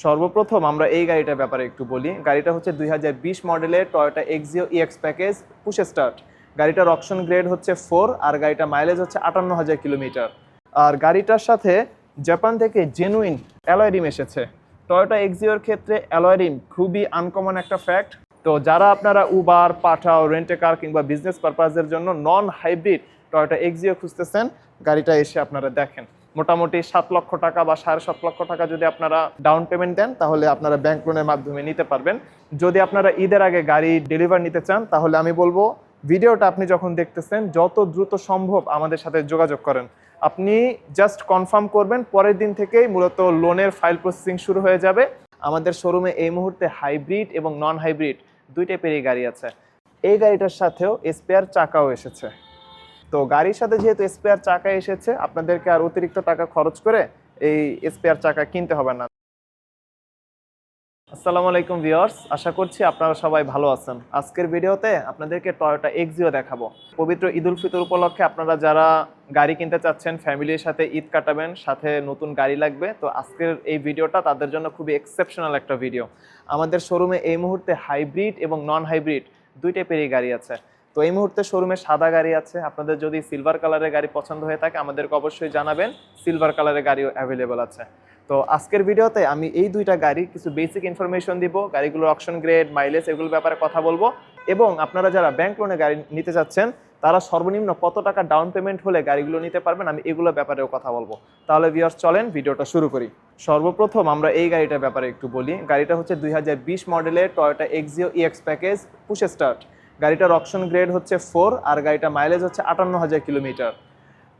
সর্বপ্রথম আমরা এই গাড়িটার ব্যাপারে একটু বলি। গাড়িটা হচ্ছে 2020 মডেলের Toyota Axio EX package push start. গাড়িটার অকশন গ্রেড হচ্ছে 4 আর গাড়িটা মাইলেজ হচ্ছে 58,000 কিলোমিটার। আর গাড়িটার সাথে জাপান থেকে জেনুইন অ্যালয় রিম এসেছে। টয়োটা এক্সিওর ক্ষেত্রে অ্যালয় রিম খুবই আনকমন একটা ফ্যাক্ট। তো যারা আপনারা উবার, পাঠাও, রেন্টে কার কিংবা বিজনেস পারপাসের জন্য নন হাইব্রিড টয়োটা এক্সিও খুঁজতেছেন, গাড়িটা এসে আপনারা দেখেন। মোটামুটি 7 লক্ষ টাকা বা 7.5 লক্ষ টাকা যদি আপনারা ডাউন পেমেন্ট দেন, তাহলে আপনারা ব্যাংক লোনের মাধ্যমে নিতে পারবেন। যদি আপনারা ঈদের আগে গাড়ি ডেলিভার নিতে চান, তাহলে আমি বলবো ভিডিওটা আপনি যখন দেখতেছেন যত দ্রুত সম্ভব আমাদের সাথে যোগাযোগ করেন। আপনি জাস্ট কনফার্ম করবেন, পরের দিন থেকেই মূলত লোনের ফাইল প্রসেসিং শুরু হয়ে যাবে। আমাদের শোরুমে এই মুহূর্তে হাইব্রিড এবং নন হাইব্রিড দুই টাইপেরই গাড়ি আছে। এই গাড়িটার সাথেও স্পেয়ার চাকাও এসেছে। তো গাড়ির সাথে যেহেতু স্পেয়ার চাকা এসেছে, আপনাদেরকে আর অতিরিক্ত টাকা খরচ করে এই স্পেয়ার চাকা কিনতে হবে না। আসসালামু আলাইকুম ভিউয়ার্স, আশা করছি আপনারা সবাই ভালো আছেন। আজকের ভিডিওতে আপনাদেরকে টয়োটা এক্সিও দেখাবো। পবিত্র ঈদ উল ফিতর উপলক্ষে আপনারা যারা গাড়ি কিনতে চাচ্ছেন, ফ্যামিলির সাথে ঈদ কাটাবেন, সাথে নতুন গাড়ি লাগবে, তো আজকের এই ভিডিওটা তাদের জন্য খুবই এক্সেপশনাল একটা ভিডিও। আমাদের শোরুমে এই মুহূর্তে হাইব্রিড এবং নন হাইব্রিড দুই টাইপেরই গাড়ি আছে। তো এই মুহূর্তে শোরুমে সাদা গাড়ি আছে। আপনাদের যদি সিলভার কালারের গাড়ি পছন্দ হয়ে থাকে আমাদেরকে অবশ্যই জানাবেন, সিলভার কালারের গাড়িও অ্যাভেলেবল আছে। তো আজকের ভিডিওতে আমি এই দুইটা গাড়ি কিছু বেসিক ইনফরমেশন দিব, গাড়িগুলোর অকশন গ্রেড, মাইলেজ, এগুলোর ব্যাপারে কথা বলবো। এবং আপনারা যারা ব্যাংক লোনে গাড়ি নিতে চাচ্ছেন, তারা সর্বনিম্ন কত টাকা ডাউন পেমেন্ট হলে গাড়িগুলো নিতে পারবেন, আমি এগুলোর ব্যাপারেও কথা বলবো। তাহলে ভিউয়ার্স চলেন ভিডিওটা শুরু করি। সর্বপ্রথম আমরা এই গাড়িটার ব্যাপারে একটু বলি। গাড়িটা হচ্ছে 2020 মডেলের Toyota Axio EX package push start. গাড়িটার অকশন গ্রেড হচ্ছে 4 আর গাড়িটা মাইলেজ হচ্ছে 58,000 কিলোমিটার।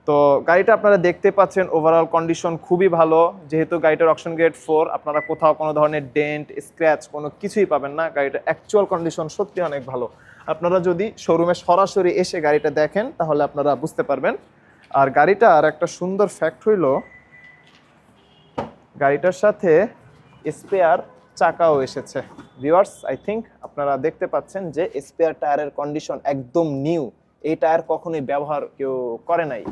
তো গাড়িটা আপনারা দেখতে পাচ্ছেন, ওভারঅল কন্ডিশন খুবই ভালো। যেহেতু গাড়িটার অকশন গ্রেড 4, আপনারা কোথাও কোনো ধরনের ডেন্ট, স্ক্র্যাচ কোনো কিছুই পাবেন না। গাড়িটার অ্যাকচুয়াল কন্ডিশন সত্যি অনেক ভালো। আপনারা যদি শোরুমে সরাসরি এসে গাড়িটা দেখেন তাহলে আপনারা বুঝতে পারবেন। আর গাড়িটা আর একটা সুন্দর ফ্যাক্ট হইল, গাড়িটার সাথে স্পেয়ার চাকাও এসেছে। ভিউয়ার্স, আই থিঙ্ক আপনারা দেখতে পাচ্ছেন যে স্পেয়ার টায়ারের কন্ডিশন একদম নিউ। এই টায়ার কখনোই ব্যবহার কেউ করে নাই।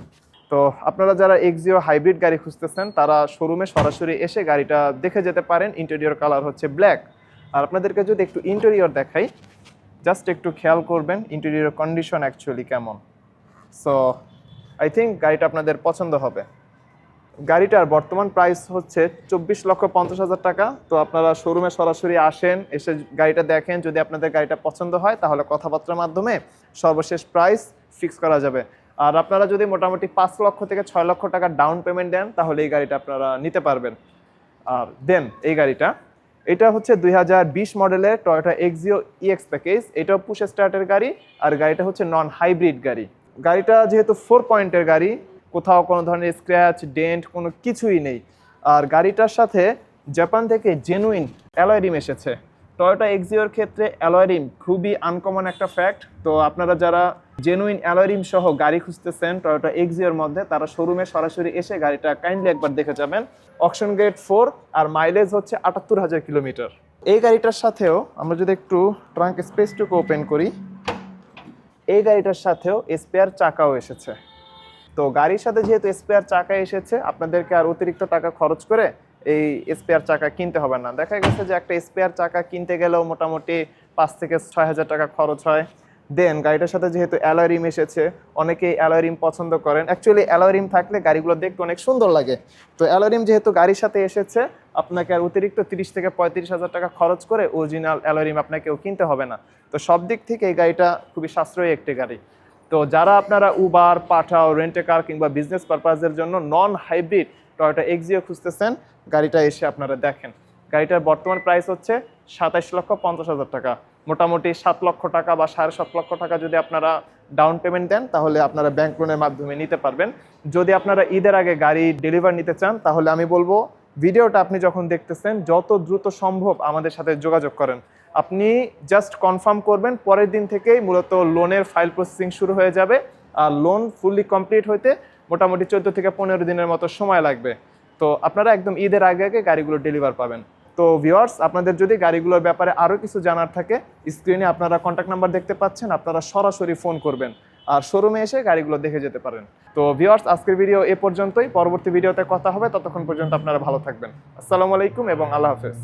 তো আপনারা যারা এক্সিও হাইব্রিড গাড়ি খুঁজতেছেন, তারা শোরুমে সরাসরি এসে গাড়িটা দেখে যেতে পারেন। ইন্টেরিয়র কালার হচ্ছে ব্ল্যাক। আর আপনাদেরকে যদি একটু ইন্টেরিয়র দেখাই, জাস্ট একটু খেয়াল করবেন ইন্টেরিয়র কন্ডিশন অ্যাকচুয়ালি কেমন। সো আই থিঙ্ক গাড়িটা আপনাদের পছন্দ হবে। গাড়িটার বর্তমান প্রাইস হচ্ছে 24,50,000 টাকা। তো আপনারা শোরুমে সরাসরি আসেন, এসে গাড়িটা দেখেন। যদি আপনাদের গাড়িটা পছন্দ হয় তাহলে কথাবার্তার মাধ্যমে সর্বশেষ প্রাইস ফিক্স করা যাবে। আর আপনারা যদি মোটামুটি 5 লক্ষ থেকে 6 লক্ষ টাকা ডাউন পেমেন্ট দেন, তাহলে এই গাড়িটা আপনারা নিতে পারবেন। আর দেন এই গাড়িটা, এটা হচ্ছে 2020 মডেলের টয়োটা এক্সিও ইএক্স প্যাকেজ। এটাও পুশ স্টার্টের গাড়ি আর গাড়িটা হচ্ছে নন হাইব্রিড গাড়ি। গাড়িটা যেহেতু 4 পয়েন্টের গাড়ি, কোথাও কোনো ধরনের স্ক্র্যাচ, ডেন্ট কোনো কিছুই নেই। আর গাড়িটার সাথে জাপান থেকে জেনুইন অ্যালয় রিম এসেছে। টয়োটা এক্সিওর ক্ষেত্রে অ্যালয় রিম খুবই আনকমন একটা ফ্যাক্ট। তো আপনারা যারা জেনুইন অ্যালয় রিম সহ গাড়ি খুঁজতেছেন টয়োটা এক্সিওর মধ্যে, তারা শোরুমে সরাসরি এসে গাড়িটা কাইন্ডলি একবার দেখে যাবেন। অকশন গ্রেড 4 আর মাইলেজ হচ্ছে 78,000 কিলোমিটার। এই গাড়িটার সাথেও আমরা যদি একটু ট্রাঙ্ক স্পেসটুকু ওপেন করি, এই গাড়িটার সাথেও স্পেয়ার চাকাও এসেছে। তো গাড়ির সাথে যেহেতু স্পেয়ার চাকা এসেছে, আপনাদেরকে আর অতিরিক্ত টাকা খরচ করে এই স্পেয়ার চাকা কিনতে হবে না। দেখা গেছে যে একটা স্পেয়ার চাকা কিনতে গেলেও মোটামুটি 5 থেকে 6,000 টাকা খরচ হয়। দেন গাড়িটার সাথে যেহেতু অ্যালয় রিম এসেছে, অনেকেই অ্যালয় রিম পছন্দ করেন। অ্যাকচুয়ালি অ্যালয় রিম থাকলে গাড়িগুলো দেখতে অনেক সুন্দর লাগে। তো অ্যালয় রিম যেহেতু গাড়ির সাথে এসেছে, আপনাকে আর অতিরিক্ত 30 থেকে 35,000 টাকা খরচ করে অরিজিনাল অ্যালয় রিম আপনাকেও কিনতে হবে না। তো সব দিক থেকে এই গাড়িটা খুবই সাশ্রয়ী একটি গাড়ি। তো যারা আপনারা উবার, পাঠাও, রেন্টে কার কিংবা বিজনেস পারপাসের জন্য নন হাইব্রিড টয়োটা এক্সিও খুঁজতেছেন, গাড়িটা এসে আপনারা দেখেন। গাড়িটার বর্তমান প্রাইস হচ্ছে 27,50,000 টাকা। মোটামুটি 7 লক্ষ টাকা বা 7.5 লক্ষ টাকা যদি আপনারা ডাউন পেমেন্ট দেন, তাহলে আপনারা ব্যাংক লোনের মাধ্যমে নিতে পারবেন। যদি আপনারা ঈদের আগে গাড়ি ডেলিভার নিতে চান, তাহলে আমি বলবো ভিডিওটা আপনি যখন দেখতেছেন যত দ্রুত সম্ভব আমাদের সাথে যোগাযোগ করেন। আপনি জাস্ট কনফার্ম করবেন, পরের দিন থেকেই মূলত লোনের ফাইল প্রসেসিং শুরু হয়ে যাবে। আর লোন ফুললি কমপ্লিট হইতে মোটামুটি 14 থেকে 15 দিনের মতো সময় লাগবে। তো আপনারা একদম ঈদের আগে আগে গাড়িগুলো ডেলিভার পাবেন। তো ভিউয়ার্স, আপনাদের যদি গাড়িগুলোর ব্যাপারে আরও কিছু জানার থাকে, স্ক্রিনে আপনারা কন্ট্যাক্ট নাম্বার দেখতে পাচ্ছেন, আপনারা সরাসরি ফোন করবেন। আর শোরুমে এসে গাড়িগুলো দেখে যেতে পারেন। তো ভিউয়ার্স, আজকের ভিডিও এ পর্যন্তই। পরবর্তী ভিডিওতে কথা হবে, ততক্ষণ পর্যন্ত আপনারা ভালো থাকবেন। আসসালামু আলাইকুম এবং আল্লাহ হাফেজ।